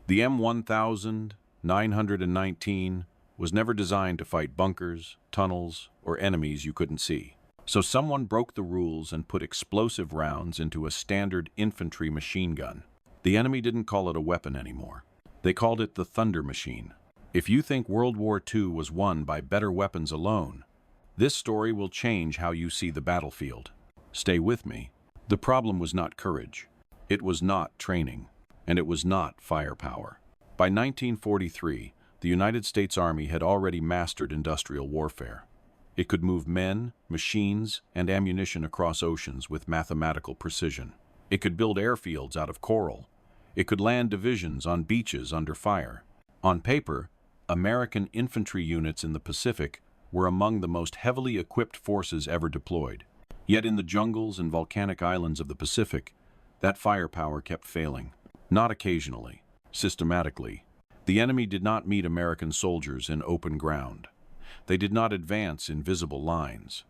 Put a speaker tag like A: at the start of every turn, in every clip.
A: The M1919 was never designed to fight bunkers, tunnels, or enemies you couldn't see. So someone broke the rules and put explosive rounds into a standard infantry machine gun. The enemy didn't call it a weapon anymore. They called it the Thunder Machine. If you think World War II was won by better weapons alone, this story will change how you see the battlefield. Stay with me. The problem was not courage. It was not training. And it was not firepower. By 1943, the United States Army had already mastered industrial warfare. It could move men, machines, and ammunition across oceans with mathematical precision. It could build airfields out of coral. It could land divisions on beaches under fire. On paper, American infantry units in the Pacific were among the most heavily equipped forces ever deployed. Yet in the jungles and volcanic islands of the Pacific, that firepower kept failing. Not occasionally, systematically. The enemy did not meet American soldiers in open ground. They did not advance in visible lines.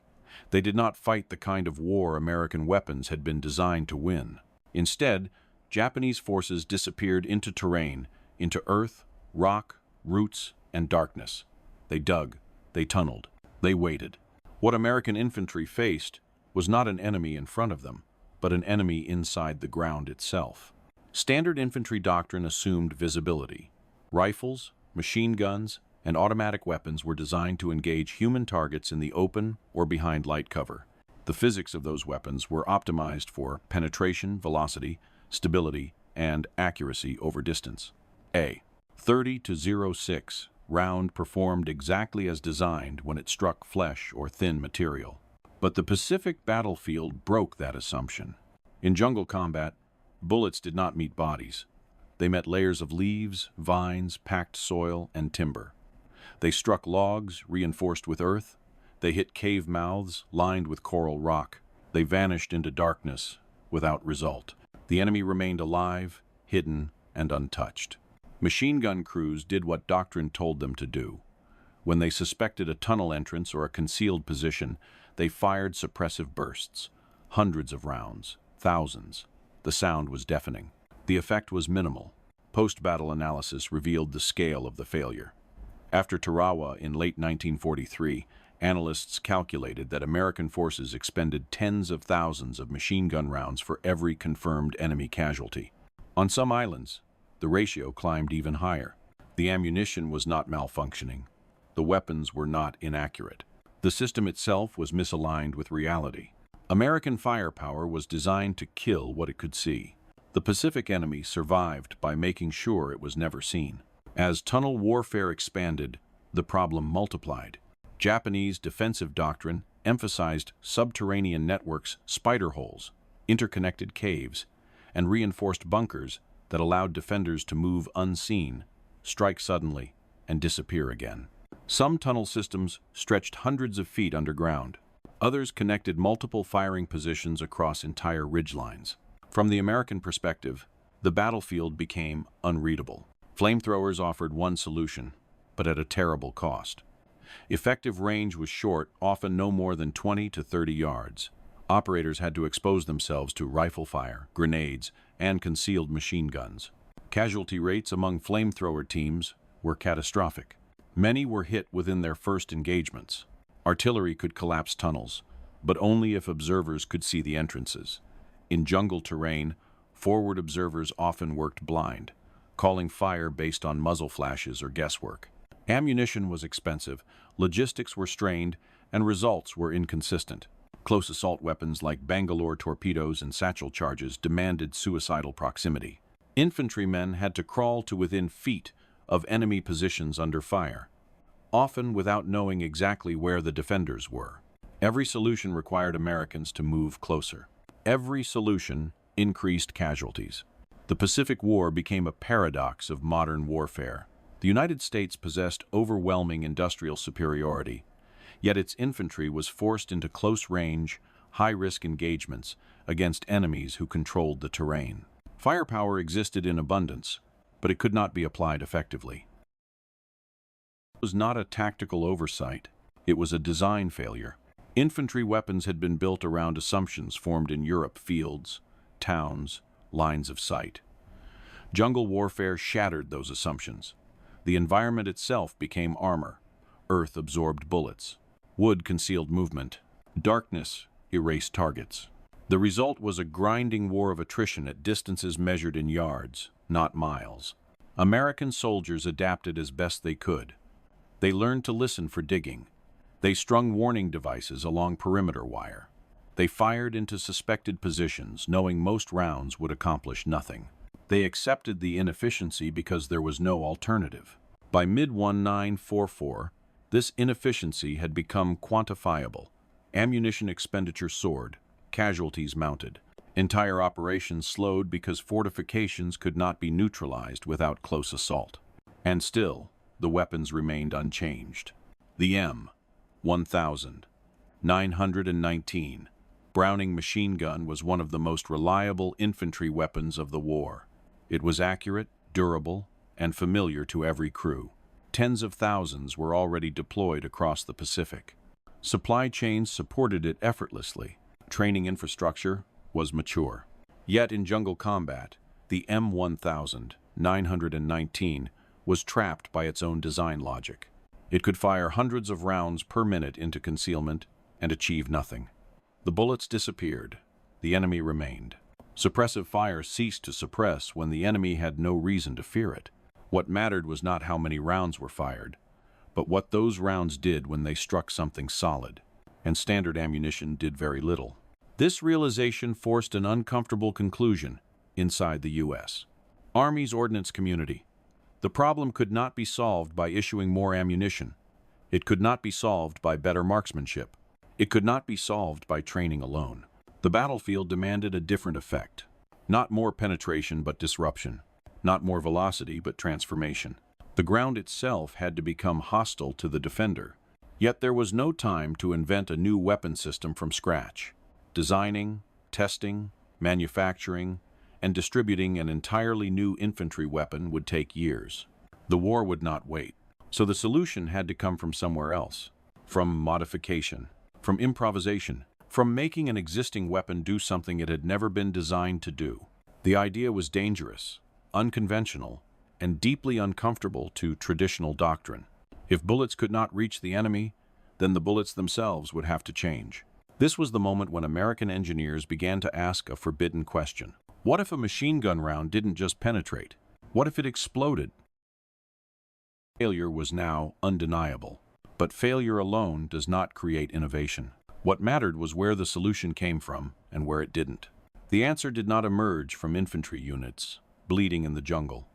A: They did not fight the kind of war American weapons had been designed to win. Instead, Japanese forces disappeared into terrain, into earth, rock, roots, and darkness. They dug, they tunneled, they waited. What American infantry faced was not an enemy in front of them, but an enemy inside the ground itself. Standard infantry doctrine assumed visibility. Rifles, machine guns, and automatic weapons were designed to engage human targets in the open or behind light cover. The physics of those weapons were optimized for penetration, velocity, stability, and accuracy over distance. A 30-06 round performed exactly as designed when it struck flesh or thin material. But the Pacific battlefield broke that assumption. In jungle combat, bullets did not meet bodies. They met layers of leaves, vines, packed soil, and timber. They struck logs, reinforced with earth. They hit cave mouths, lined with coral rock. They vanished into darkness, without result. The enemy remained alive, hidden, and untouched. Machine gun crews did what doctrine told them to do. When they suspected a tunnel entrance or a concealed position, they fired suppressive bursts. Hundreds of rounds, thousands. The sound was deafening. The effect was minimal. Post-battle analysis revealed the scale of the failure. After Tarawa in late 1943, analysts calculated that American forces expended tens of thousands of machine gun rounds for every confirmed enemy casualty. On some islands, the ratio climbed even higher. The ammunition was not malfunctioning. The weapons were not inaccurate. The system itself was misaligned with reality. American firepower was designed to kill what it could see. The Pacific enemy survived by making sure it was never seen. As tunnel warfare expanded, the problem multiplied. Japanese defensive doctrine emphasized subterranean networks, spider holes, interconnected caves, and reinforced bunkers that allowed defenders to move unseen, strike suddenly, and disappear again. Some tunnel systems stretched hundreds of feet underground. Others connected multiple firing positions across entire ridgelines. From the American perspective, the battlefield became unreadable. Flamethrowers offered one solution, but at a terrible cost. Effective range was short, often no more than 20 to 30 yards. Operators had to expose themselves to rifle fire, grenades, and concealed machine guns. Casualty rates among flamethrower teams were catastrophic. Many were hit within their first engagements. Artillery could collapse tunnels, but only if observers could see the entrances. In jungle terrain, forward observers often worked blind, calling fire based on muzzle flashes or guesswork. Ammunition was expensive, logistics were strained, and results were inconsistent. Close assault weapons like Bangalore torpedoes and satchel charges demanded suicidal proximity. Infantrymen had to crawl to within feet of enemy positions under fire, often without knowing exactly where the defenders were. Every solution required Americans to move closer. Every solution increased casualties. The Pacific War became a paradox of modern warfare. The United States possessed overwhelming industrial superiority, yet its infantry was forced into close-range, high-risk engagements against enemies who controlled the terrain. Firepower existed in abundance, but it could not be applied effectively. It was not a tactical oversight. It was a design failure. Infantry weapons had been built around assumptions formed in Europe: fields, towns, lines of sight. Jungle warfare shattered those assumptions. The environment itself became armor. Earth absorbed bullets. Wood concealed movement. Darkness erased targets. The result was a grinding war of attrition at distances measured in yards, not miles. American soldiers adapted as best they could. They learned to listen for digging. They strung warning devices along perimeter wire. They fired into suspected positions, knowing most rounds would accomplish nothing. They accepted the inefficiency because there was no alternative. By mid-1944, this inefficiency had become quantifiable. Ammunition expenditure soared, casualties mounted. Entire operations slowed because fortifications could not be neutralized without close assault. And still, the weapons remained unchanged. The M1919 Browning machine gun was one of the most reliable infantry weapons of the war. It was accurate, durable, and familiar to every crew. Tens of thousands were already deployed across the Pacific. Supply chains supported it effortlessly. Training infrastructure was mature. Yet in jungle combat, the M1919 was trapped by its own design logic. It could fire hundreds of rounds per minute into concealment and achieve nothing. The bullets disappeared. The enemy remained. Suppressive fire ceased to suppress when the enemy had no reason to fear it. What mattered was not how many rounds were fired, but what those rounds did when they struck something solid. And standard ammunition did very little. This realization forced an uncomfortable conclusion inside the U.S. Army's ordnance community. The problem could not be solved by issuing more ammunition. It could not be solved by better marksmanship. It could not be solved by training alone. The battlefield demanded a different effect. Not more penetration but disruption. Not more velocity but transformation. The ground itself had to become hostile to the defender. Yet there was no time to invent a new weapon system from scratch. Designing, testing, manufacturing, and distributing an entirely new infantry weapon would take years. The war would not wait. So the solution had to come from somewhere else. From modification, from improvisation, from making an existing weapon do something it had never been designed to do. The idea was dangerous, unconventional, and deeply uncomfortable to traditional doctrine. If bullets could not reach the enemy, then the bullets themselves would have to change. This was the moment when American engineers began to ask a forbidden question. What if a machine gun round didn't just penetrate? What if it exploded? Failure was now undeniable. But failure alone does not create innovation. What mattered was where the solution came from and where it didn't. The answer did not emerge from infantry units, bleeding in the jungle.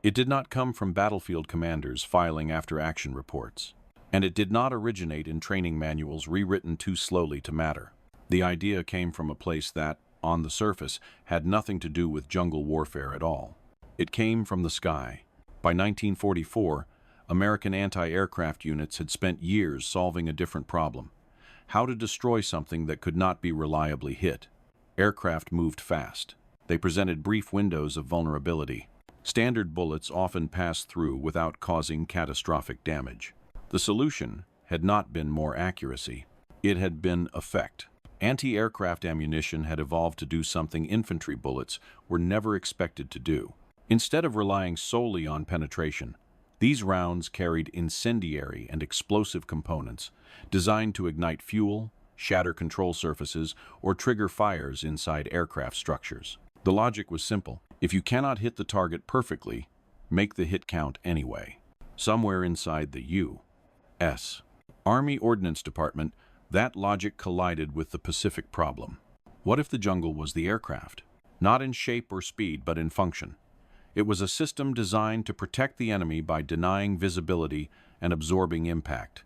A: It did not come from battlefield commanders filing after-action reports. And it did not originate in training manuals rewritten too slowly to matter. The idea came from a place that, on the surface, had nothing to do with jungle warfare at all. It came from the sky. By 1944, American anti-aircraft units had spent years solving a different problem: how to destroy something that could not be reliably hit. Aircraft moved fast. They presented brief windows of vulnerability. Standard bullets often passed through without causing catastrophic damage. The solution had not been more accuracy. It had been effect. Anti-aircraft ammunition had evolved to do something infantry bullets were never expected to do. Instead of relying solely on penetration, these rounds carried incendiary and explosive components designed to ignite fuel, shatter control surfaces, or trigger fires inside aircraft structures. The logic was simple. If you cannot hit the target perfectly, make the hit count anyway. Somewhere inside the U.S. Army Ordnance Department, that logic collided with the Pacific problem. What if the jungle was the aircraft? Not in shape or speed, but in function. It was a system designed to protect the enemy by denying visibility and absorbing impact.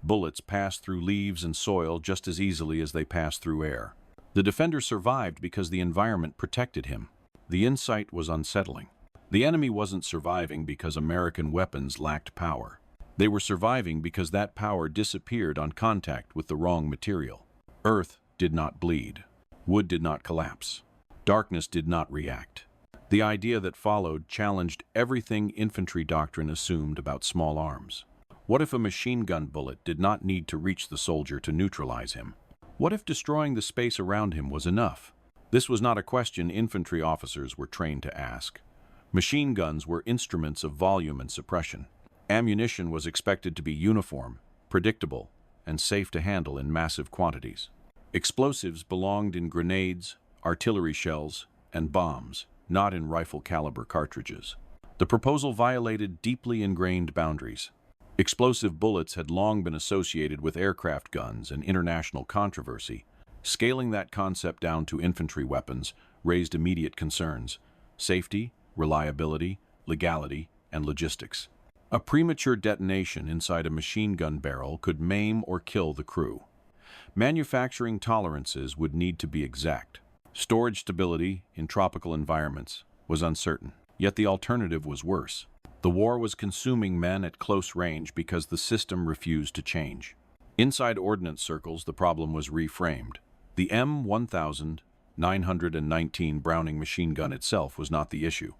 A: Bullets passed through leaves and soil just as easily as they passed through air. The defender survived because the environment protected him. The insight was unsettling. The enemy wasn't surviving because American weapons lacked power. They were surviving because that power disappeared on contact with the wrong material. Earth did not bleed. Wood did not collapse. Darkness did not react. The idea that followed challenged everything infantry doctrine assumed about small arms. What if a machine gun bullet did not need to reach the soldier to neutralize him? What if destroying the space around him was enough? This was not a question infantry officers were trained to ask. Machine guns were instruments of volume and suppression. Ammunition was expected to be uniform, predictable, and safe to handle in massive quantities. Explosives belonged in grenades, artillery shells, and bombs, not in rifle-caliber cartridges. The proposal violated deeply ingrained boundaries. Explosive bullets had long been associated with aircraft guns and international controversy. Scaling that concept down to infantry weapons raised immediate concerns: safety, reliability, legality, and logistics. A premature detonation inside a machine gun barrel could maim or kill the crew. Manufacturing tolerances would need to be exact. Storage stability in tropical environments was uncertain, yet the alternative was worse. The war was consuming men at close range because the system refused to change. Inside ordnance circles, the problem was reframed. The M1919 Browning machine gun itself was not the issue.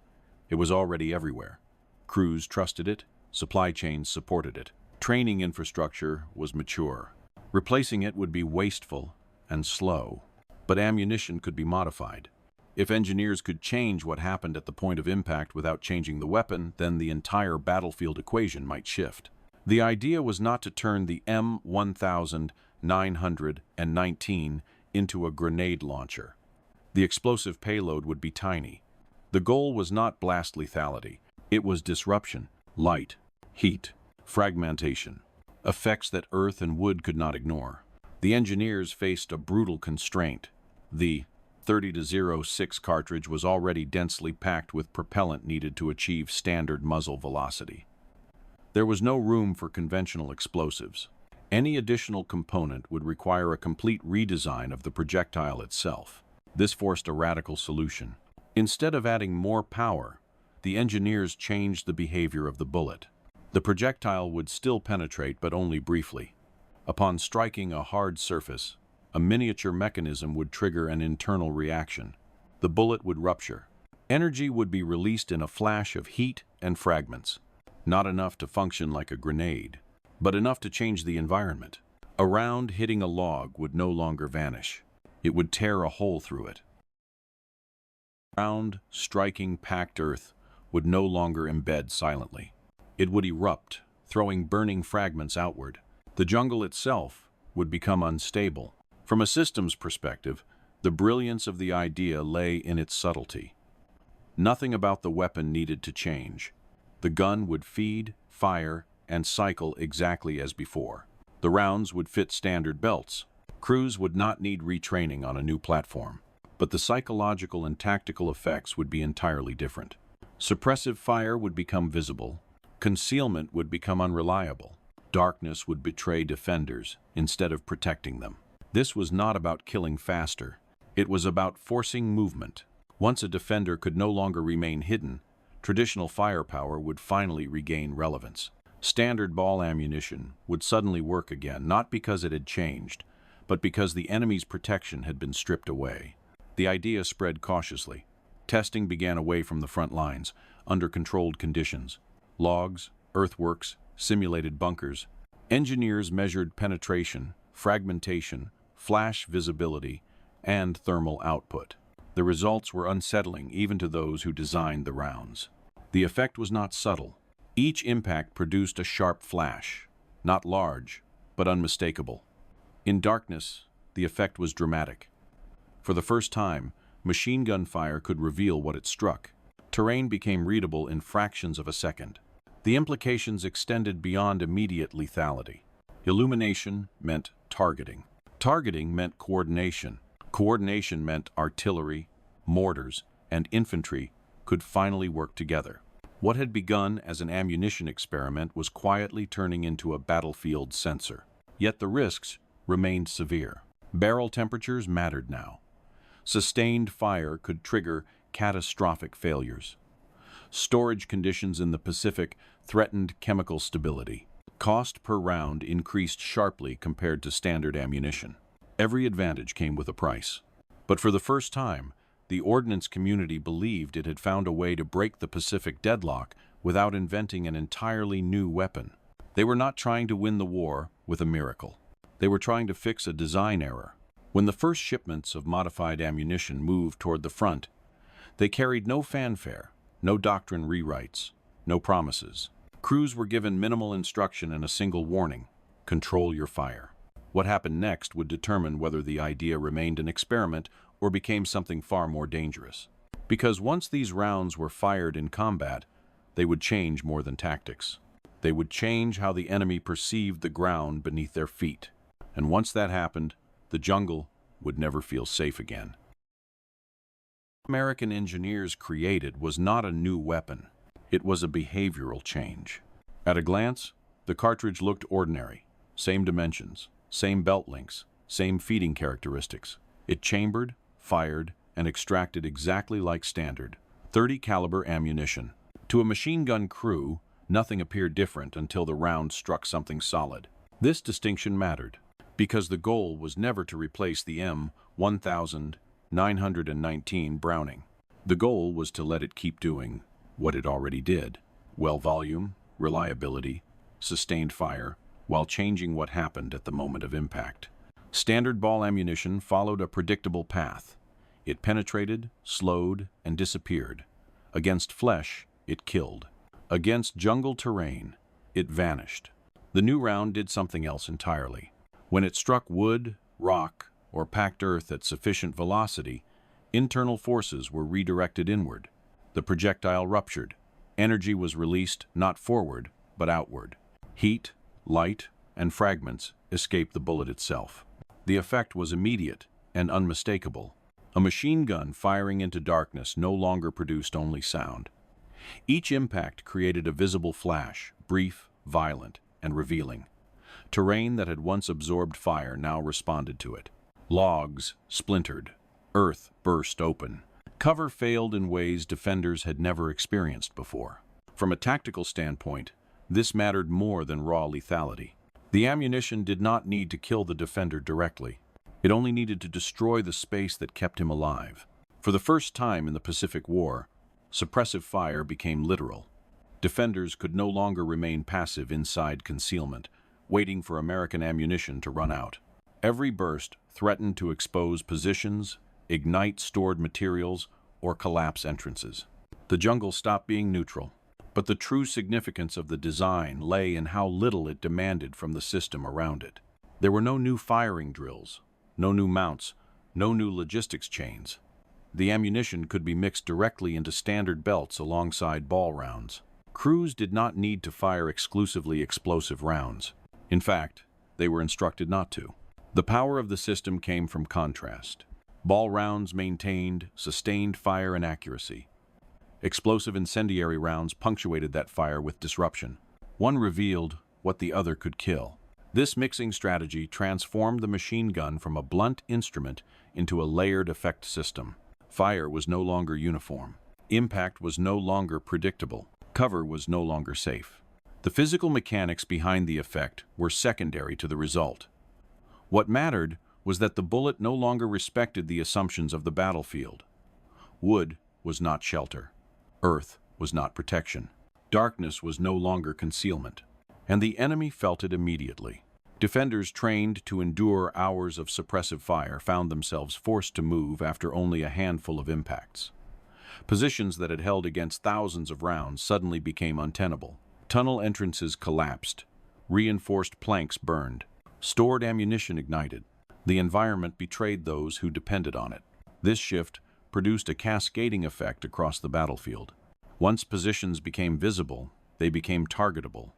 A: It was already everywhere. Crews trusted it, supply chains supported it. Training infrastructure was mature. Replacing it would be wasteful and slow. But ammunition could be modified. If engineers could change what happened at the point of impact without changing the weapon, then the entire battlefield equation might shift. The idea was not to turn the M1919 into a grenade launcher. The explosive payload would be tiny. The goal was not blast lethality. It was disruption, light, heat, fragmentation, effects that earth and wood could not ignore. The engineers faced a brutal constraint. The 30-06 cartridge was already densely packed with propellant needed to achieve standard muzzle velocity. There was no room for conventional explosives. Any additional component would require a complete redesign of the projectile itself. This forced a radical solution. Instead of adding more power, the engineers changed the behavior of the bullet. The projectile would still penetrate, but only briefly. Upon striking a hard surface, a miniature mechanism would trigger an internal reaction. The bullet would rupture. Energy would be released in a flash of heat and fragments. Not enough to function like a grenade, but enough to change the environment. A round hitting a log would no longer vanish. It would tear a hole through it. A round, striking packed earth would no longer embed silently. It would erupt, throwing burning fragments outward. The jungle itself would become unstable. From a systems perspective, the brilliance of the idea lay in its subtlety. Nothing about the weapon needed to change. The gun would feed, fire, and cycle exactly as before. The rounds would fit standard belts. Crews would not need retraining on a new platform. But the psychological and tactical effects would be entirely different. Suppressive fire would become visible. Concealment would become unreliable. Darkness would betray defenders instead of protecting them. This was not about killing faster. It was about forcing movement. Once a defender could no longer remain hidden, traditional firepower would finally regain relevance. Standard ball ammunition would suddenly work again, not because it had changed, but because the enemy's protection had been stripped away. The idea spread cautiously. Testing began away from the front lines, under controlled conditions. Logs, earthworks, simulated bunkers. Engineers measured penetration, fragmentation, flash visibility, and thermal output. The results were unsettling even to those who designed the rounds. The effect was not subtle. Each impact produced a sharp flash, not large, but unmistakable. In darkness, the effect was dramatic. For the first time, machine gun fire could reveal what it struck. Terrain became readable in fractions of a second. The implications extended beyond immediate lethality. Illumination meant targeting. Targeting meant coordination. Coordination meant artillery, mortars, and infantry could finally work together. What had begun as an ammunition experiment was quietly turning into a battlefield sensor. Yet the risks remained severe. Barrel temperatures mattered now. Sustained fire could trigger catastrophic failures. Storage conditions in the Pacific threatened chemical stability. Cost per round increased sharply compared to standard ammunition. Every advantage came with a price. But for the first time, the ordnance community believed it had found a way to break the Pacific deadlock without inventing an entirely new weapon. They were not trying to win the war with a miracle. They were trying to fix a design error. When the first shipments of modified ammunition moved toward the front, they carried no fanfare. No doctrine rewrites, no promises. Crews were given minimal instruction and a single warning: control your fire. What happened next would determine whether the idea remained an experiment or became something far more dangerous. Because once these rounds were fired in combat, they would change more than tactics. They would change how the enemy perceived the ground beneath their feet. And once that happened, the jungle would never feel safe again. What American engineers created was not a new weapon. It was a behavioral change. At a glance, the cartridge looked ordinary. Same dimensions, same belt links, same feeding characteristics. It chambered, fired, and extracted exactly like standard .30 caliber ammunition. To a machine gun crew, nothing appeared different until the round struck something solid. This distinction mattered, because the goal was never to replace the M1919 Browning. The goal was to let it keep doing what it already did: well volume, reliability, sustained fire, while changing what happened at the moment of impact. Standard ball ammunition followed a predictable path. It penetrated, slowed, and disappeared. Against flesh, it killed. Against jungle terrain, it vanished. The new round did something else entirely. When it struck wood, rock, or packed earth at sufficient velocity, internal forces were redirected inward. The projectile ruptured. Energy was released not forward, but outward. Heat, light, and fragments escaped the bullet itself. The effect was immediate and unmistakable. A machine gun firing into darkness no longer produced only sound. Each impact created a visible flash, brief, violent, and revealing. Terrain that had once absorbed fire now responded to it. Logs splintered. Earth burst open. Cover failed in ways defenders had never experienced before. From a tactical standpoint, this mattered more than raw lethality. The ammunition did not need to kill the defender directly. It only needed to destroy the space that kept him alive. For the first time in the Pacific War, suppressive fire became literal. Defenders could no longer remain passive inside concealment, waiting for American ammunition to run out. Every burst threatened to expose positions, ignite stored materials, or collapse entrances. The jungle stopped being neutral. But the true significance of the design lay in how little it demanded from the system around it. There were no new firing drills, no new mounts, no new logistics chains. The ammunition could be mixed directly into standard belts alongside ball rounds. Crews did not need to fire exclusively explosive rounds. In fact, they were instructed not to. The power of the system came from contrast. Ball rounds maintained sustained fire and accuracy. Explosive incendiary rounds punctuated that fire with disruption. One revealed what the other could kill. This mixing strategy transformed the machine gun from a blunt instrument into a layered effect system. Fire was no longer uniform. Impact was no longer predictable. Cover was no longer safe. The physical mechanics behind the effect were secondary to the result. What mattered was that the bullet no longer respected the assumptions of the battlefield. Wood was not shelter. Earth was not protection. Darkness was no longer concealment. And the enemy felt it immediately. Defenders trained to endure hours of suppressive fire found themselves forced to move after only a handful of impacts. Positions that had held against thousands of rounds suddenly became untenable. Tunnel entrances collapsed. Reinforced planks burned. Stored ammunition ignited. The environment betrayed those who depended on it. This shift produced a cascading effect across the battlefield. Once positions became visible, they became targetable.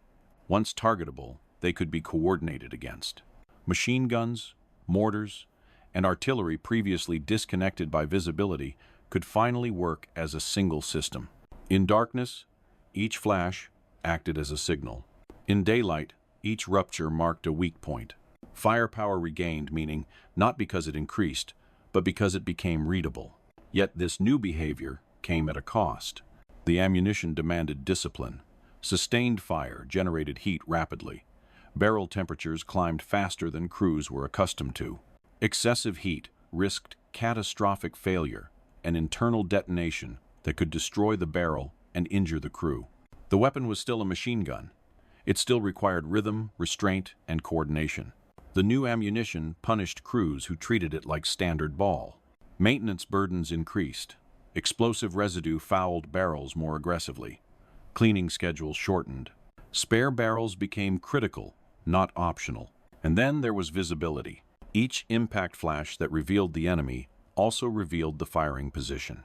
A: Once targetable, they could be coordinated against. Machine guns, mortars, and artillery previously disconnected by visibility could finally work as a single system. In darkness, each flash acted as a signal. In daylight, each rupture marked a weak point. Firepower regained meaning not because it increased, but because it became readable. Yet this new behavior came at a cost. The ammunition demanded discipline. Sustained fire generated heat rapidly. Barrel temperatures climbed faster than crews were accustomed to. Excessive heat risked catastrophic failure, an internal detonation that could destroy the barrel and injure the crew. The weapon was still a machine gun. It still required rhythm, restraint, and coordination. The new ammunition punished crews who treated it like standard ball. Maintenance burdens increased. Explosive residue fouled barrels more aggressively. Cleaning schedules shortened. Spare barrels became critical, not optional. And then there was visibility. Each impact flash that revealed the enemy also revealed the firing position.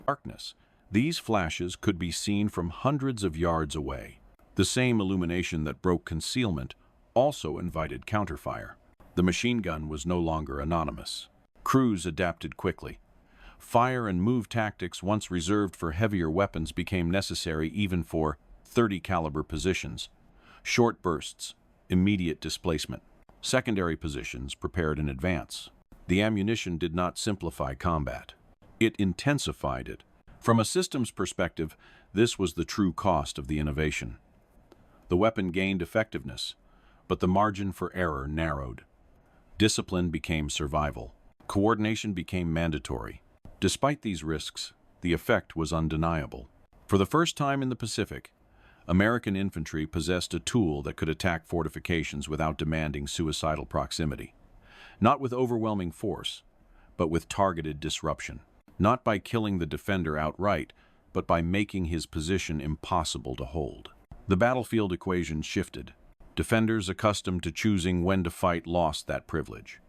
A: Darkness. These flashes could be seen from hundreds of yards away. The same illumination that broke concealment also invited counterfire. The machine gun was no longer anonymous. Crews adapted quickly. Fire and move tactics once reserved for heavier weapons became necessary even for .30 caliber positions. Short bursts, immediate displacement. Secondary positions prepared in advance. The ammunition did not simplify combat. It intensified it. From a systems perspective, this was the true cost of the innovation. The weapon gained effectiveness, but the margin for error narrowed. Discipline became survival. Coordination became mandatory. Despite these risks, the effect was undeniable. For the first time in the Pacific, American infantry possessed a tool that could attack fortifications without demanding suicidal proximity. Not with overwhelming force, but with targeted disruption. Not by killing the defender outright, but by making his position impossible to hold. The battlefield equation shifted. Defenders accustomed to choosing when to fight lost that privilege.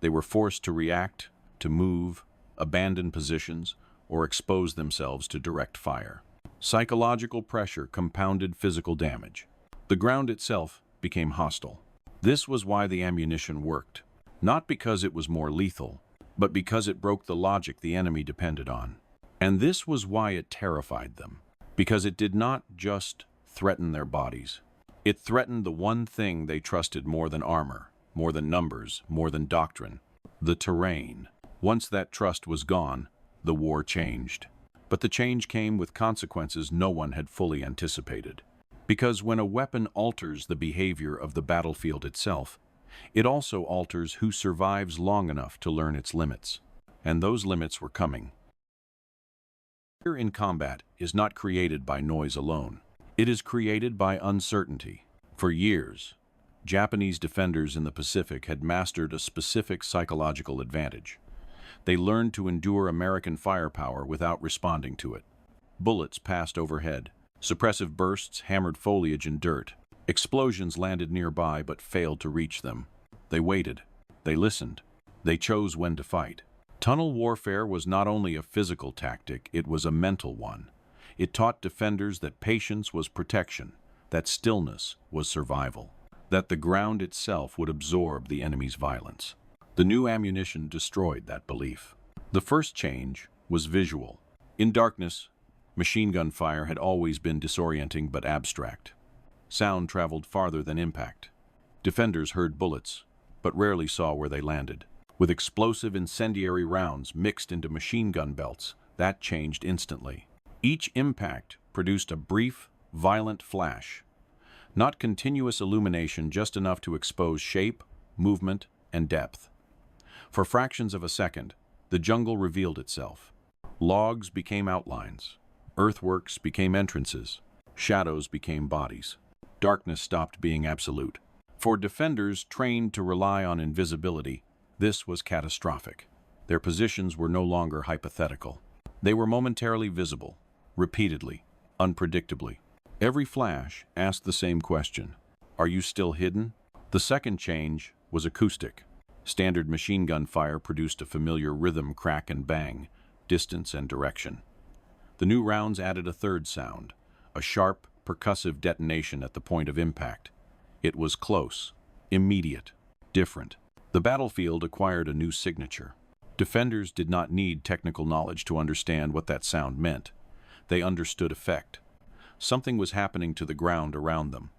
A: They were forced to react, to move, abandon positions, or expose themselves to direct fire. Psychological pressure compounded physical damage. The ground itself became hostile. This was why the ammunition worked. Not because it was more lethal, but because it broke the logic the enemy depended on. And this was why it terrified them. Because it did not just threaten their bodies. It threatened the one thing they trusted more than armor, more than numbers, more than doctrine: the terrain. Once that trust was gone, the war changed. But the change came with consequences no one had fully anticipated. Because when a weapon alters the behavior of the battlefield itself, it also alters who survives long enough to learn its limits. And those limits were coming. Fear in combat is not created by noise alone. It is created by uncertainty. For years, Japanese defenders in the Pacific had mastered a specific psychological advantage. They learned to endure American firepower without responding to it. Bullets passed overhead. Suppressive bursts hammered foliage and dirt. Explosions landed nearby but failed to reach them. They waited. They listened. They chose when to fight. Tunnel warfare was not only a physical tactic, it was a mental one. It taught defenders that patience was protection, that stillness was survival, that the ground itself would absorb the enemy's violence. The new ammunition destroyed that belief. The first change was visual. In darkness, machine gun fire had always been disorienting but abstract. Sound traveled farther than impact. Defenders heard bullets, but rarely saw where they landed. With explosive incendiary rounds mixed into machine gun belts, that changed instantly. Each impact produced a brief, violent flash. Not continuous illumination, just enough to expose shape, movement, and depth. For fractions of a second, the jungle revealed itself. Logs became outlines. Earthworks became entrances. Shadows became bodies. Darkness stopped being absolute. For defenders trained to rely on invisibility, this was catastrophic. Their positions were no longer hypothetical. They were momentarily visible, repeatedly, unpredictably. Every flash asked the same question: are you still hidden? The second change was acoustic. Standard machine gun fire produced a familiar rhythm: crack and bang, distance and direction. The new rounds added a third sound, a sharp, percussive detonation at the point of impact. It was close, immediate, different. The battlefield acquired a new signature. Defenders did not need technical knowledge to understand what that sound meant. They understood effect. Something was happening to the ground around them.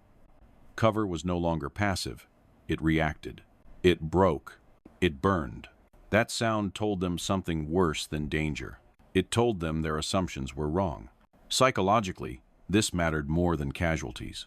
A: Cover was no longer passive. It reacted. It broke. It burned. That sound told them something worse than danger. It told them their assumptions were wrong. Psychologically, this mattered more than casualties.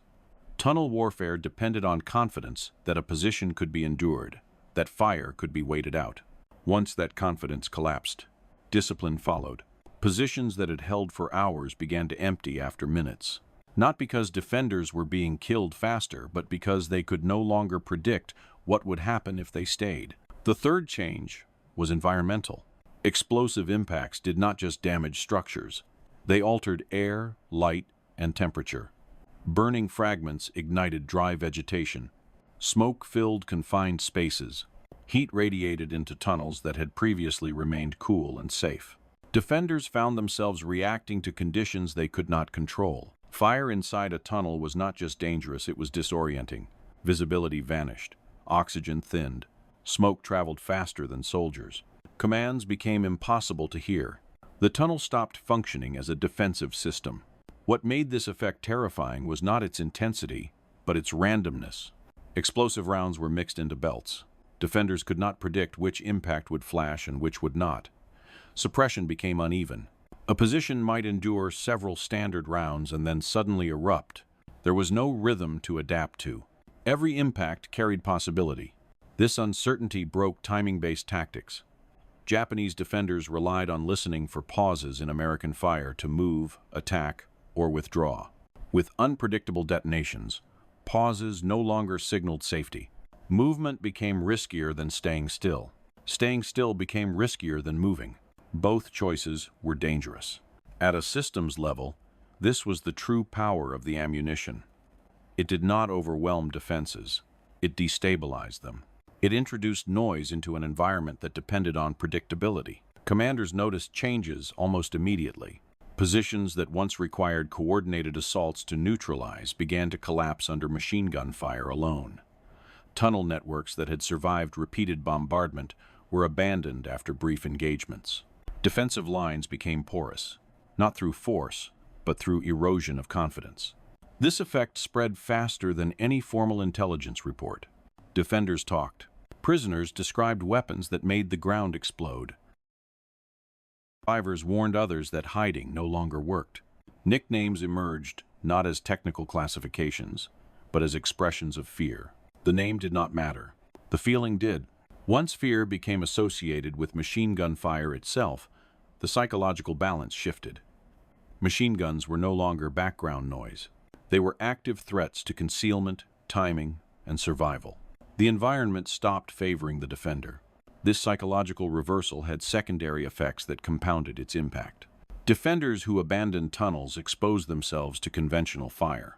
A: Tunnel warfare depended on confidence that a position could be endured, that fire could be waited out. Once that confidence collapsed, discipline followed. Positions that had held for hours began to empty after minutes. Not because defenders were being killed faster, but because they could no longer predict what would happen if they stayed. The third change was environmental. Explosive impacts did not just damage structures. They altered air, light, and temperature. Burning fragments ignited dry vegetation. Smoke filled confined spaces. Heat radiated into tunnels that had previously remained cool and safe. Defenders found themselves reacting to conditions they could not control. Fire inside a tunnel was not just dangerous, it was disorienting. Visibility vanished. Oxygen thinned. Smoke traveled faster than soldiers. Commands became impossible to hear. The tunnel stopped functioning as a defensive system. What made this effect terrifying was not its intensity, but its randomness. Explosive rounds were mixed into belts. Defenders could not predict which impact would flash and which would not. Suppression became uneven. A position might endure several standard rounds and then suddenly erupt. There was no rhythm to adapt to. Every impact carried possibility. This uncertainty broke timing-based tactics. Japanese defenders relied on listening for pauses in American fire to move, attack, or withdraw. With unpredictable detonations, pauses no longer signaled safety. Movement became riskier than staying still. Staying still became riskier than moving. Both choices were dangerous. At a systems level, this was the true power of the ammunition. It did not overwhelm defenses. It destabilized them. It introduced noise into an environment that depended on predictability. Commanders noticed changes almost immediately. Positions that once required coordinated assaults to neutralize began to collapse under machine gun fire alone. Tunnel networks that had survived repeated bombardment were abandoned after brief engagements. Defensive lines became porous, not through force, but through erosion of confidence. This effect spread faster than any formal intelligence report. Defenders talked. Prisoners described weapons that made the ground explode. Survivors warned others that hiding no longer worked. Nicknames emerged, not as technical classifications, but as expressions of fear. The name did not matter. The feeling did. Once fear became associated with machine gun fire itself, the psychological balance shifted. Machine guns were no longer background noise. They were active threats to concealment, timing, and survival. The environment stopped favoring the defender. This psychological reversal had secondary effects that compounded its impact. Defenders who abandoned tunnels exposed themselves to conventional fire.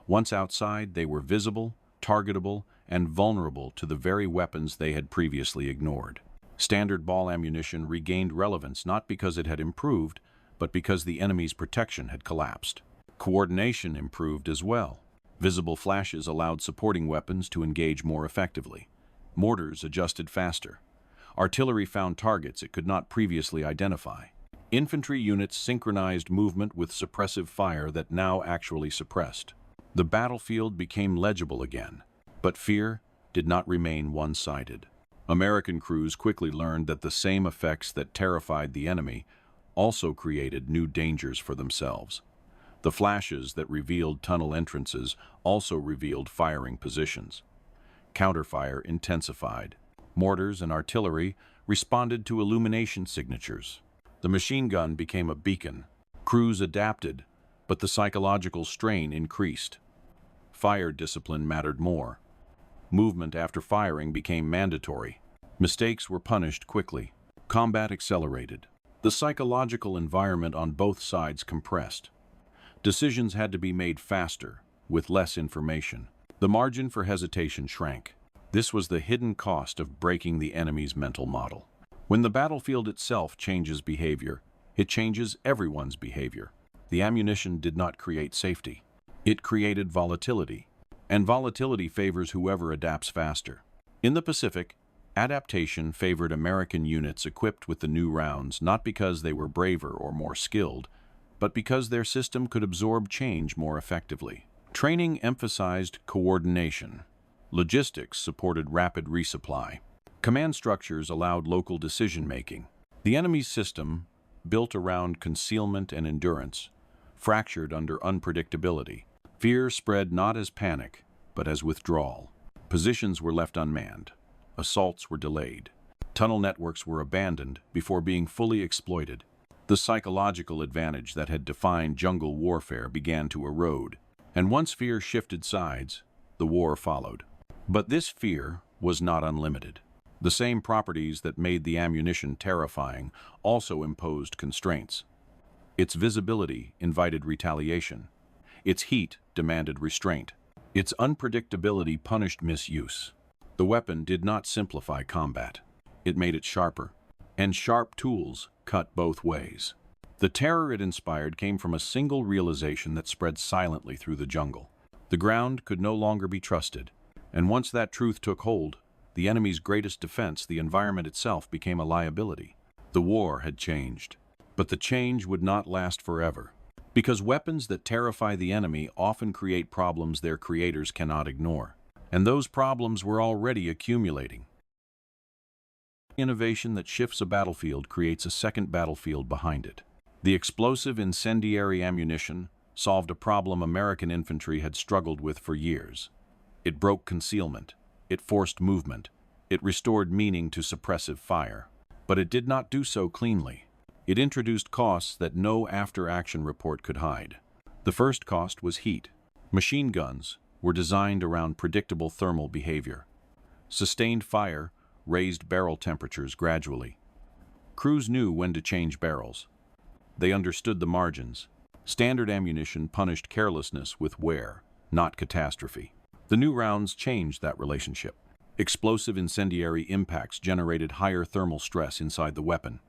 A: Once outside, they were visible, targetable, and vulnerable to the very weapons they had previously ignored. Standard ball ammunition regained relevance not because it had improved, but because the enemy's protection had collapsed. Coordination improved as well. Visible flashes allowed supporting weapons to engage more effectively. Mortars adjusted faster. Artillery found targets it could not previously identify. Infantry units synchronized movement with suppressive fire that now actually suppressed. The battlefield became legible again, but fear did not remain one-sided. American crews quickly learned that the same effects that terrified the enemy also created new dangers for themselves. The flashes that revealed tunnel entrances also revealed firing positions. Counterfire intensified. Mortars and artillery responded to illumination signatures. The machine gun became a beacon. Crews adapted, but the psychological strain increased. Fire discipline mattered more. Movement after firing became mandatory. Mistakes were punished quickly. Combat accelerated. The psychological environment on both sides compressed. Decisions had to be made faster, with less information. The margin for hesitation shrank. This was the hidden cost of breaking the enemy's mental model. When the battlefield itself changes behavior, it changes everyone's behavior. The ammunition did not create safety. It created volatility, and volatility favors whoever adapts faster. In the Pacific, adaptation favored American units equipped with the new rounds not because they were braver or more skilled, but because their system could absorb change more effectively. Training emphasized coordination. Logistics supported rapid resupply. Command structures allowed local decision-making. The enemy's system, built around concealment and endurance, fractured under unpredictability. Fear spread not as panic, but as withdrawal. Positions were left unmanned. Assaults were delayed. Tunnel networks were abandoned before being fully exploited. The psychological advantage that had defined jungle warfare began to erode. And once fear shifted sides, the war followed. But this fear was not unlimited. The same properties that made the ammunition terrifying also imposed constraints. Its visibility invited retaliation. Its heat demanded restraint. Its unpredictability punished misuse. The weapon did not simplify combat. It made it sharper. And sharp tools cut both ways. The terror it inspired came from a single realization that spread silently through the jungle. The ground could no longer be trusted. And once that truth took hold, the enemy's greatest defense, the environment itself, became a liability. The war had changed. But the change would not last forever. Because weapons that terrify the enemy often create problems their creators cannot ignore. And those problems were already accumulating. Innovation that shifts a battlefield creates a second battlefield behind it. The explosive incendiary ammunition solved a problem American infantry had struggled with for years. It broke concealment. It forced movement. It restored meaning to suppressive fire. But it did not do so cleanly. It introduced costs that no after-action report could hide. The first cost was heat. Machine guns were designed around predictable thermal behavior. Sustained fire raised barrel temperatures gradually. Crews knew when to change barrels. They understood the margins. Standard ammunition punished carelessness with wear, not catastrophe. The new rounds changed that relationship. Explosive incendiary impacts generated higher thermal stress inside the weapon.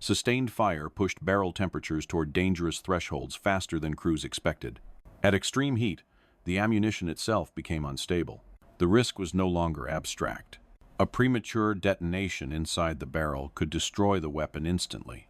A: Sustained fire pushed barrel temperatures toward dangerous thresholds faster than crews expected. At extreme heat, the ammunition itself became unstable. The risk was no longer abstract. A premature detonation inside the barrel could destroy the weapon instantly.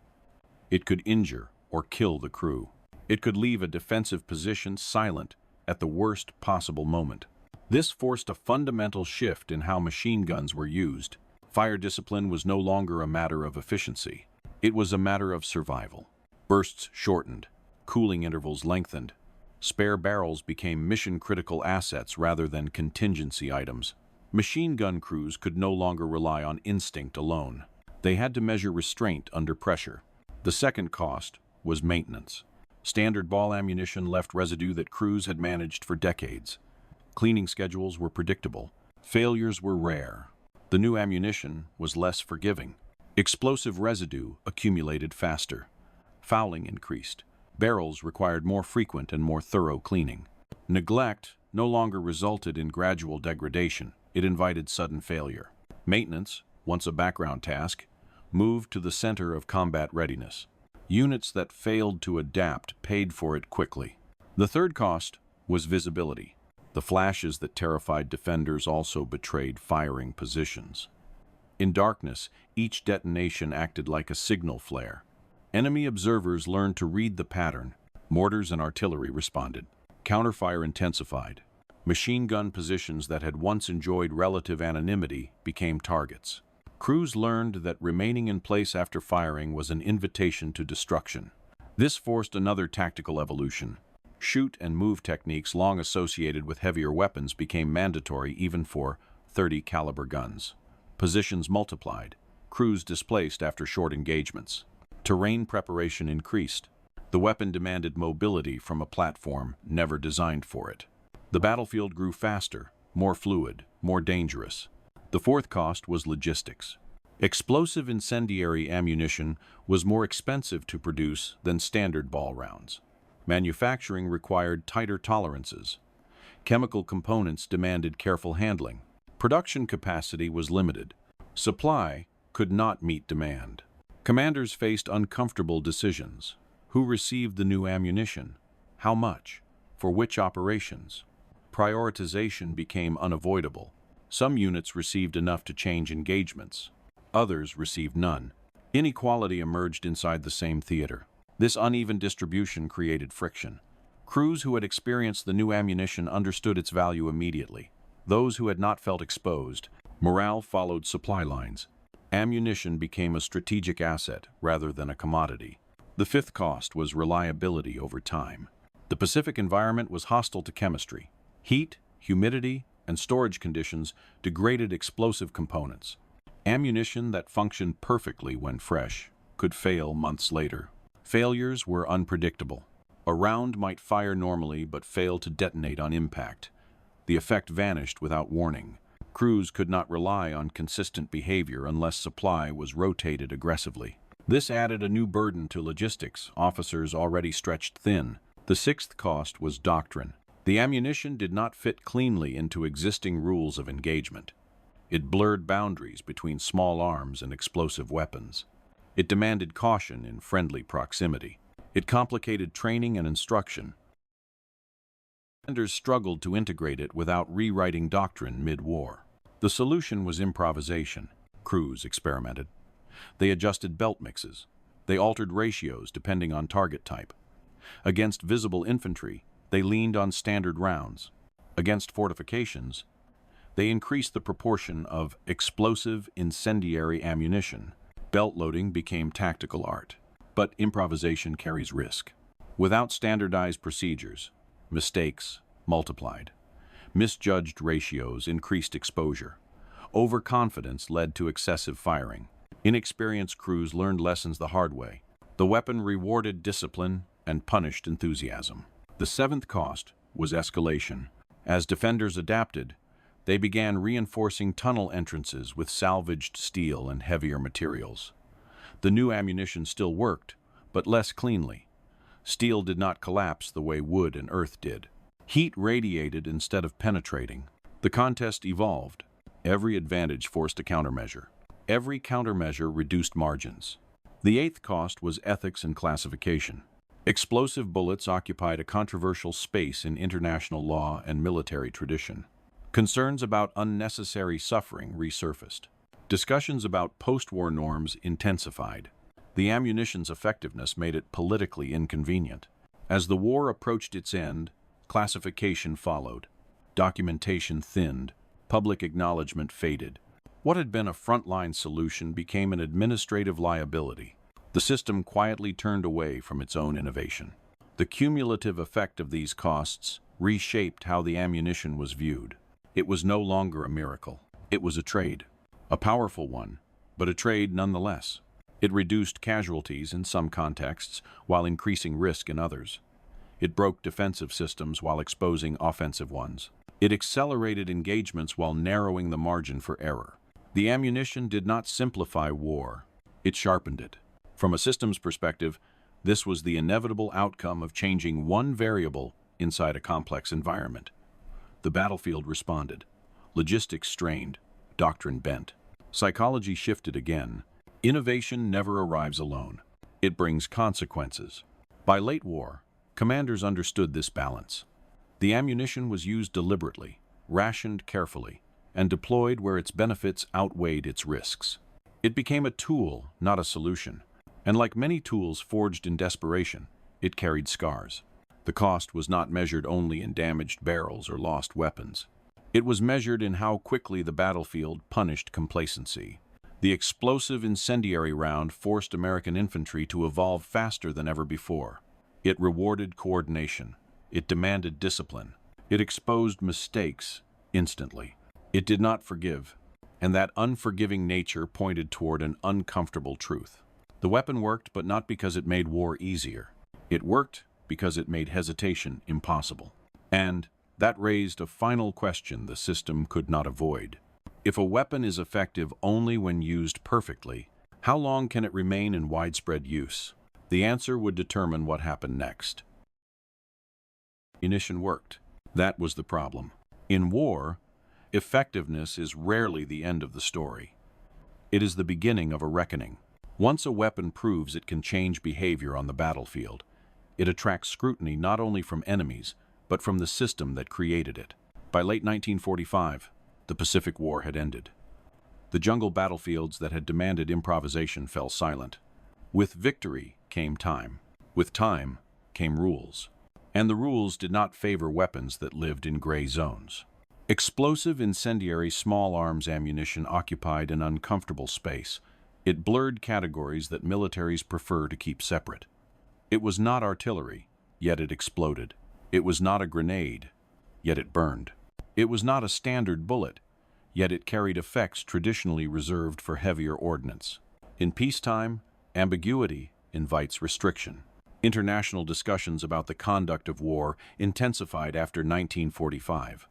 A: It could injure or kill the crew. It could leave a defensive position silent at the worst possible moment. This forced a fundamental shift in how machine guns were used. Fire discipline was no longer a matter of efficiency. It was a matter of survival. Bursts shortened. Cooling intervals lengthened. Spare barrels became mission-critical assets rather than contingency items. Machine gun crews could no longer rely on instinct alone. They had to measure restraint under pressure. The second cost was maintenance. Standard ball ammunition left residue that crews had managed for decades. Cleaning schedules were predictable. Failures were rare. The new ammunition was less forgiving. Explosive residue accumulated faster. Fouling increased. Barrels required more frequent and more thorough cleaning. Neglect no longer resulted in gradual degradation. It invited sudden failure. Maintenance, once a background task, moved to the center of combat readiness. Units that failed to adapt paid for it quickly. The third cost was visibility. The flashes that terrified defenders also betrayed firing positions. In darkness, each detonation acted like a signal flare. Enemy observers learned to read the pattern. Mortars and artillery responded. Counterfire intensified. Machine gun positions that had once enjoyed relative anonymity became targets. Crews learned that remaining in place after firing was an invitation to destruction. This forced another tactical evolution. Shoot and move techniques long associated with heavier weapons became mandatory even for .30 caliber guns. Positions multiplied. Crews displaced after short engagements. Terrain preparation increased. The weapon demanded mobility from a platform never designed for it. The battlefield grew faster, more fluid, more dangerous. The fourth cost was logistics. Explosive incendiary ammunition was more expensive to produce than standard ball rounds. Manufacturing required tighter tolerances. Chemical components demanded careful handling. Production capacity was limited. Supply could not meet demand. Commanders faced uncomfortable decisions. Who received the new ammunition? How much? For which operations? Prioritization became unavoidable. Some units received enough to change engagements. Others received none. Inequality emerged inside the same theater. This uneven distribution created friction. Crews who had experienced the new ammunition understood its value immediately. Those who had not felt exposed, morale followed supply lines. Ammunition became a strategic asset rather than a commodity. The fifth cost was reliability over time. The Pacific environment was hostile to chemistry. Heat, humidity, and storage conditions degraded explosive components. Ammunition that functioned perfectly when fresh could fail months later. Failures were unpredictable. A round might fire normally but fail to detonate on impact. The effect vanished without warning. Crews could not rely on consistent behavior unless supply was rotated aggressively. This added a new burden to logistics, officers already stretched thin. The sixth cost was doctrine. The ammunition did not fit cleanly into existing rules of engagement. It blurred boundaries between small arms and explosive weapons. It demanded caution in friendly proximity. It complicated training and instruction. Commanders struggled to integrate it without rewriting doctrine mid-war. The solution was improvisation. Crews experimented. They adjusted belt mixes. They altered ratios depending on target type. Against visible infantry, they leaned on standard rounds. Against fortifications, they increased the proportion of explosive incendiary ammunition. Belt loading became tactical art. But improvisation carries risk. Without standardized procedures, mistakes multiplied. Misjudged ratios increased exposure. Overconfidence led to excessive firing. Inexperienced crews learned lessons the hard way. The weapon rewarded discipline and punished enthusiasm. The seventh cost was escalation. As defenders adapted, they began reinforcing tunnel entrances with salvaged steel and heavier materials. The new ammunition still worked, but less cleanly. Steel did not collapse the way wood and earth did. Heat radiated instead of penetrating. The contest evolved. Every advantage forced a countermeasure. Every countermeasure reduced margins. The eighth cost was ethics and classification. Explosive bullets occupied a controversial space in international law and military tradition. Concerns about unnecessary suffering resurfaced. Discussions about post-war norms intensified. The ammunition's effectiveness made it politically inconvenient. As the war approached its end, classification followed. Documentation thinned. Public acknowledgement faded. What had been a frontline solution became an administrative liability. The system quietly turned away from its own innovation. The cumulative effect of these costs reshaped how the ammunition was viewed. It was no longer a miracle. It was a trade. A powerful one, but a trade nonetheless. It reduced casualties in some contexts while increasing risk in others. It broke defensive systems while exposing offensive ones. It accelerated engagements while narrowing the margin for error. The ammunition did not simplify war. It sharpened it. From a systems perspective, this was the inevitable outcome of changing one variable inside a complex environment. The battlefield responded. Logistics strained. Doctrine bent. Psychology shifted again. Innovation never arrives alone. It brings consequences. By late war, commanders understood this balance. The ammunition was used deliberately, rationed carefully, and deployed where its benefits outweighed its risks. It became a tool, not a solution. And like many tools forged in desperation, it carried scars. The cost was not measured only in damaged barrels or lost weapons. It was measured in how quickly the battlefield punished complacency. The explosive incendiary round forced American infantry to evolve faster than ever before. It rewarded coordination. It demanded discipline. It exposed mistakes instantly. It did not forgive, and that unforgiving nature pointed toward an uncomfortable truth. The weapon worked, but not because it made war easier. It worked because it made hesitation impossible. And that raised a final question the system could not avoid. If a weapon is effective only when used perfectly, how long can it remain in widespread use? The answer would determine what happened next. Ammunition worked. That was the problem. In war, effectiveness is rarely the end of the story. It is the beginning of a reckoning. Once a weapon proves it can change behavior on the battlefield, it attracts scrutiny not only from enemies, but from the system that created it. By late 1945, the Pacific War had ended. The jungle battlefields that had demanded improvisation fell silent. With victory came time. With time came rules. And the rules did not favor weapons that lived in gray zones. Explosive incendiary small arms ammunition occupied an uncomfortable space. It blurred categories that militaries prefer to keep separate. It was not artillery, yet it exploded. It was not a grenade, yet it burned. It was not a standard bullet, yet it carried effects traditionally reserved for heavier ordnance. In peacetime, ambiguity invites restriction. International discussions about the conduct of war intensified after 1945.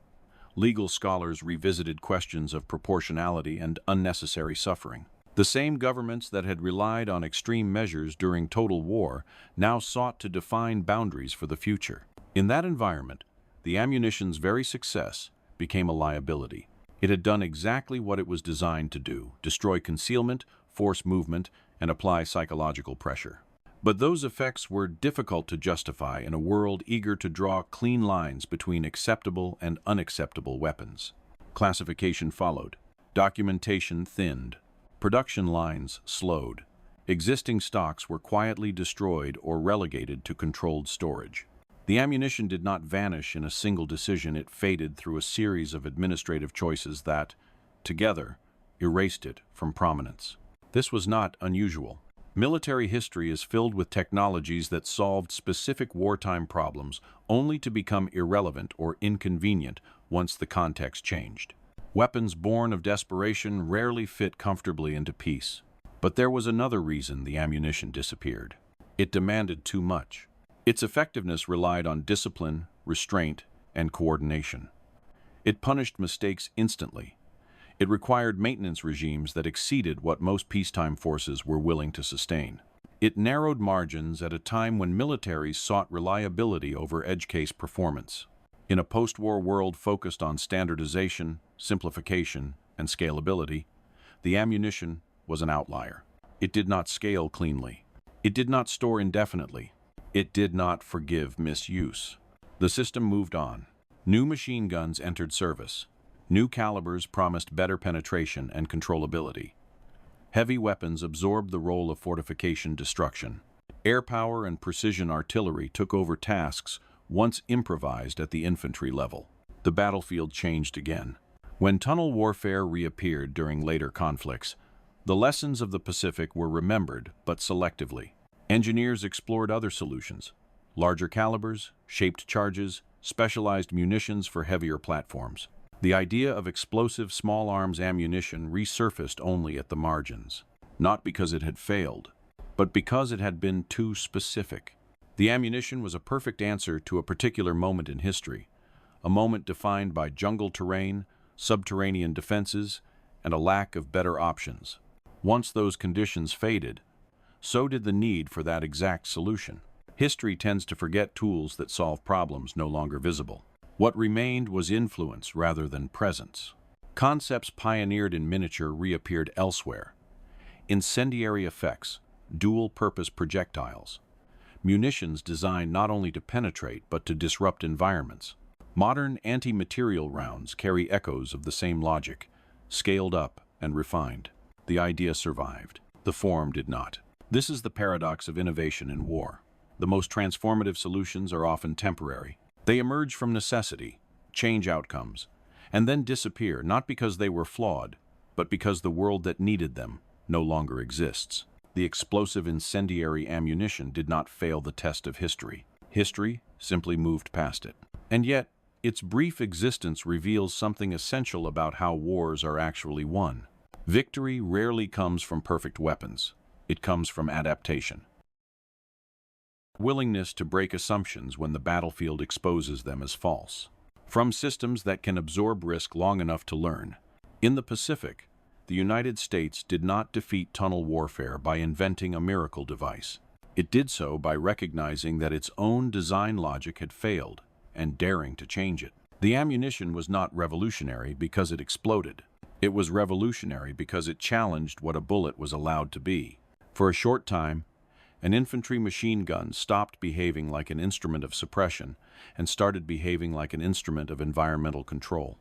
A: Legal scholars revisited questions of proportionality and unnecessary suffering. The same governments that had relied on extreme measures during total war now sought to define boundaries for the future. In that environment, the ammunition's very success became a liability. It had done exactly what it was designed to do: destroy concealment, force movement, and apply psychological pressure. But those effects were difficult to justify in a world eager to draw clean lines between acceptable and unacceptable weapons. Classification followed. Documentation thinned. Production lines slowed. Existing stocks were quietly destroyed or relegated to controlled storage. The ammunition did not vanish in a single decision. It faded through a series of administrative choices that, together, erased it from prominence. This was not unusual. Military history is filled with technologies that solved specific wartime problems only to become irrelevant or inconvenient once the context changed. Weapons born of desperation rarely fit comfortably into peace. But there was another reason the ammunition disappeared. It demanded too much. Its effectiveness relied on discipline, restraint, and coordination. It punished mistakes instantly. It required maintenance regimes that exceeded what most peacetime forces were willing to sustain. It narrowed margins at a time when militaries sought reliability over edge-case performance. In a post-war world focused on standardization, simplification, and scalability, the ammunition was an outlier. It did not scale cleanly. It did not store indefinitely. It did not forgive misuse. The system moved on. New machine guns entered service. New calibers promised better penetration and controllability. Heavy weapons absorbed the role of fortification destruction. Air power and precision artillery took over tasks once improvised at the infantry level. The battlefield changed again. When tunnel warfare reappeared during later conflicts, the lessons of the Pacific were remembered, but selectively. Engineers explored other solutions: larger calibers, shaped charges, specialized munitions for heavier platforms. The idea of explosive small arms ammunition resurfaced only at the margins, not because it had failed, but because it had been too specific. The ammunition was a perfect answer to a particular moment in history, a moment defined by jungle terrain, subterranean defenses, and a lack of better options. Once those conditions faded, so did the need for that exact solution. History tends to forget tools that solve problems no longer visible. What remained was influence rather than presence. Concepts pioneered in miniature reappeared elsewhere. Incendiary effects, dual-purpose projectiles, munitions designed not only to penetrate but to disrupt environments. Modern anti-material rounds carry echoes of the same logic, scaled up and refined. The idea survived. The form did not. This is the paradox of innovation in war. The most transformative solutions are often temporary. They emerge from necessity, change outcomes, and then disappear, not because they were flawed, but because the world that needed them no longer exists. The explosive incendiary ammunition did not fail the test of history. History simply moved past it. And yet, its brief existence reveals something essential about how wars are actually won. Victory rarely comes from perfect weapons. It comes from adaptation. Willingness to break assumptions when the battlefield exposes them as false. From systems that can absorb risk long enough to learn. In the Pacific, the United States did not defeat tunnel warfare by inventing a miracle device. It did so by recognizing that its own design logic had failed and daring to change it. The ammunition was not revolutionary because it exploded. It was revolutionary because it challenged what a bullet was allowed to be. For a short time, an infantry machine gun stopped behaving like an instrument of suppression and started behaving like an instrument of environmental control.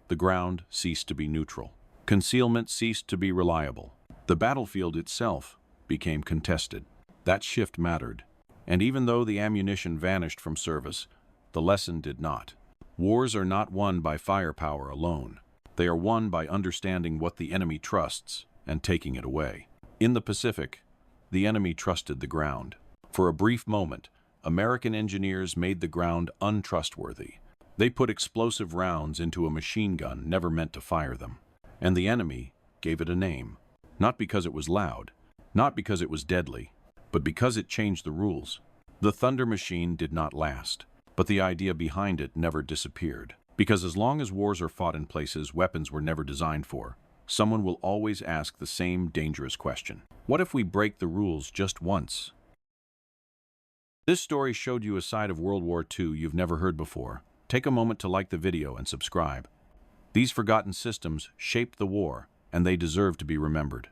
A: The ground ceased to be neutral. Concealment ceased to be reliable. The battlefield itself became contested. That shift mattered. And even though the ammunition vanished from service, the lesson did not. Wars are not won by firepower alone. They are won by understanding what the enemy trusts and taking it away. In the Pacific, the enemy trusted the ground. For a brief moment, American engineers made the ground untrustworthy. They put explosive rounds into a machine gun never meant to fire them. And the enemy gave it a name. Not because it was loud, not because it was deadly, but because it changed the rules. The Thunder Machine did not last, but the idea behind it never disappeared. Because as long as wars are fought in places weapons were never designed for, someone will always ask the same dangerous question. What if we break the rules just once? This story showed you a side of World War II you've never heard before. Take a moment to like the video and subscribe. These forgotten systems shaped the war, and they deserve to be remembered.